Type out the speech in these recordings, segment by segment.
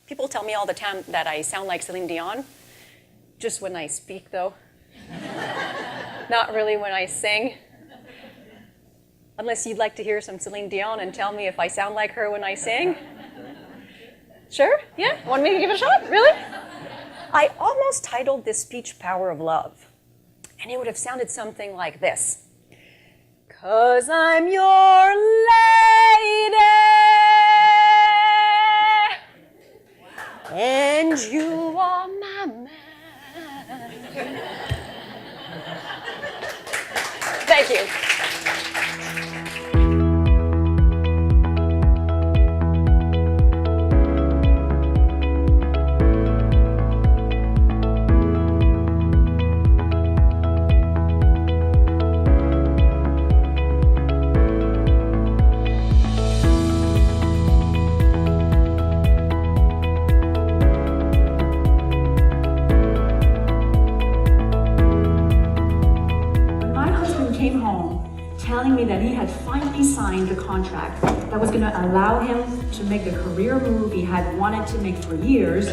People tell me all the time that I sound like Celine Dion, just when I speak though. Not really when I sing. Unless you'd like to hear some Celine Dion and tell me if I sound like her when I sing. Sure? Yeah? Want me to give it a shot? Really? I almost titled this speech Power of Love, and it would have sounded something like this. 'Cause I'm your lady, and you are my man. Thank you. Telling me that he had finally signed the contract that was going to allow him to make the career move he had wanted to make for years,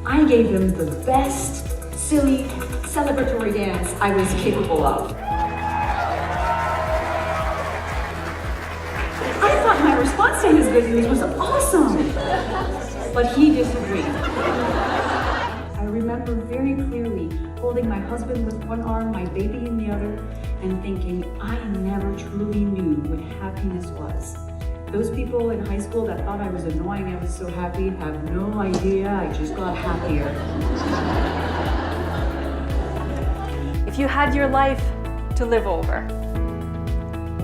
I gave him the best, silly, celebratory dance I was capable of. I thought my response to his good news was awesome, but he disagreed. I remember very clearly holding my husband with one arm, my baby in the other, and thinking I never truly knew what happiness was. Those people in high school that thought I was annoying, I was so happy, have no idea, I just got happier. If you had your life to live over,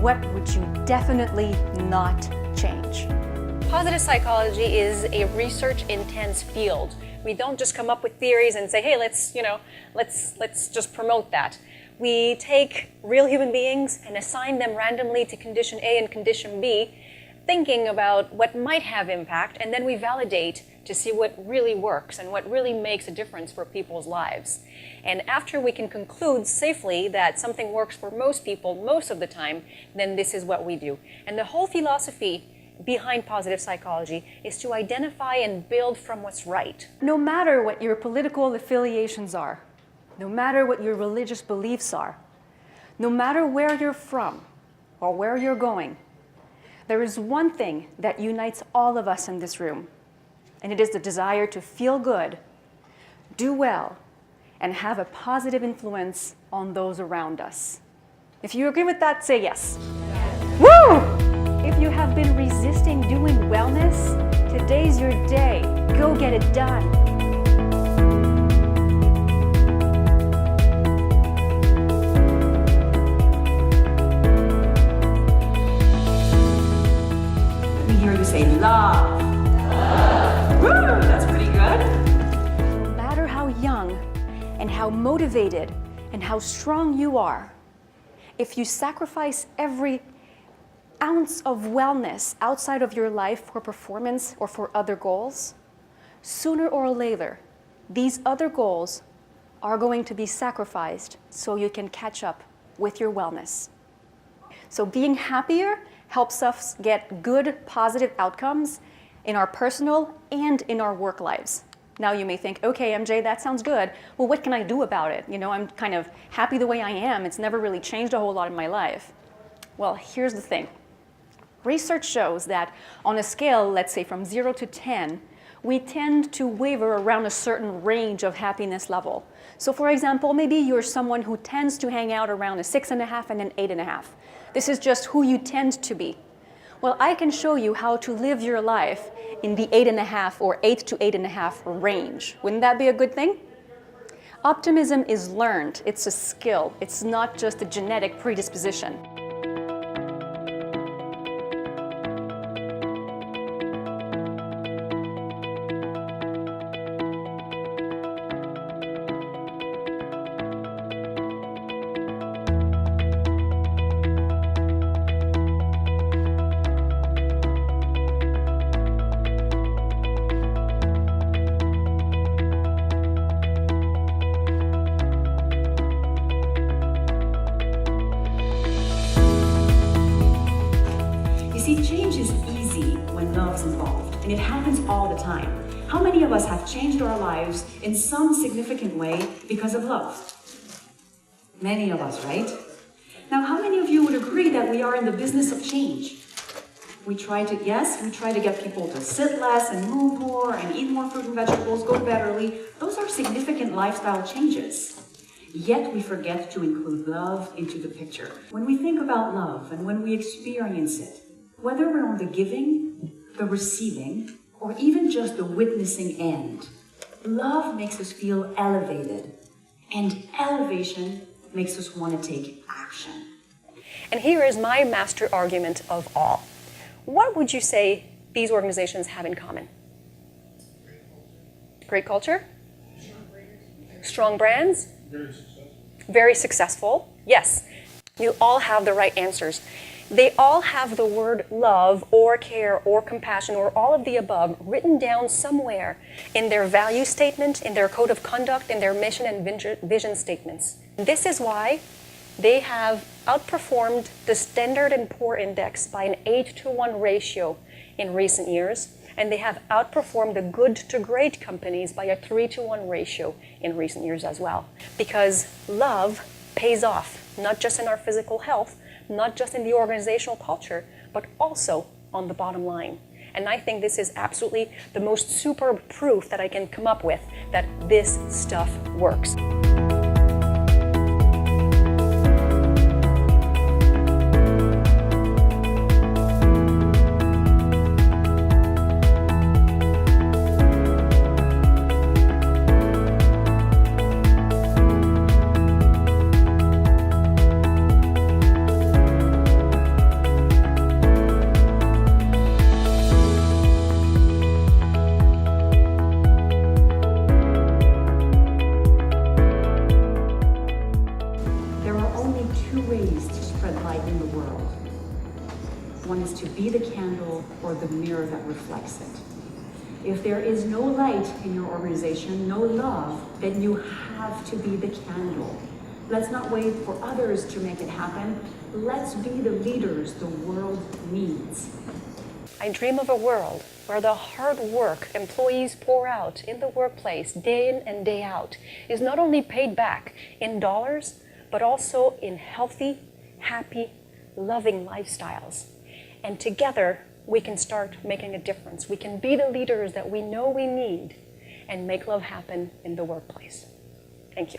what would you definitely not change? Positive psychology is a research-intense field. We don't just come up with theories and say, hey, let's just promote that. We take real human beings and assign them randomly to condition A and condition B, thinking about what might have impact, and then we validate to see what really works and what really makes a difference for people's lives. And after we can conclude safely that something works for most people most of the time, then this is what we do. And the whole philosophy behind positive psychology is to identify and build from what's right. No matter what your political affiliations are, no matter what your religious beliefs are, no matter where you're from or where you're going, there is one thing that unites all of us in this room, and it is the desire to feel good, do well, and have a positive influence on those around us. If you agree with that, say yes. Woo! If you have been resisting doing wellness, today's your day. Go get it done. Let me hear you say love. Love. Woo, that's pretty good. No matter how young and how motivated and how strong you are, if you sacrifice every ounce of wellness outside of your life for performance or for other goals, sooner or later, these other goals are going to be sacrificed so you can catch up with your wellness. So being happier helps us get good, positive outcomes in our personal and in our work lives. Now you may think, okay, MJ, that sounds good. Well, what can I do about it? You know, I'm kind of happy the way I am. It's never really changed a whole lot in my life. Well, here's the thing. Research shows that on a scale, let's say from 0 to 10, we tend to waver around a certain range of happiness level. So for example, maybe you're someone who tends to hang out around a 6.5 and an 8.5. This is just who you tend to be. Well, I can show you how to live your life in the 8.5 or 8 to 8.5 range. Wouldn't that be a good thing? Optimism is learned. It's a skill. It's not just a genetic predisposition. See, change is easy when love is involved, and it happens all the time. How many of us have changed our lives in some significant way because of love? Many of us, right? Now, how many of you would agree that we are in the business of change? We try to get people to sit less and move more and eat more fruit and vegetables, go to bed early. Those are significant lifestyle changes. Yet we forget to include love into the picture. When we think about love and when we experience it, whether we're on the giving, the receiving, or even just the witnessing end, love makes us feel elevated, and elevation makes us want to take action. And here is my master argument of all. What would you say these organizations have in common? Great culture? Strong brands? Very successful. Yes. You all have the right answers. They all have the word love or care or compassion or all of the above written down somewhere in their value statement, in their code of conduct, in their mission and vision statements. This is why they have outperformed the Standard & Poor Index by an 8-to-1 ratio in recent years, and they have outperformed the good to great companies by a 3-to-1 ratio in recent years as well. Because love pays off, not just in our physical health, not just in the organizational culture, but also on the bottom line. And I think this is absolutely the most superb proof that I can come up with that this stuff works. One is to be the candle or the mirror that reflects it. If there is no light in your organization, no love, then you have to be the candle. Let's not wait for others to make it happen. Let's be the leaders the world needs. I dream of a world where the hard work employees pour out in the workplace day in and day out is not only paid back in dollars, but also in healthy, happy, loving lifestyles. And together, we can start making a difference. We can be the leaders that we know we need and make love happen in the workplace. Thank you.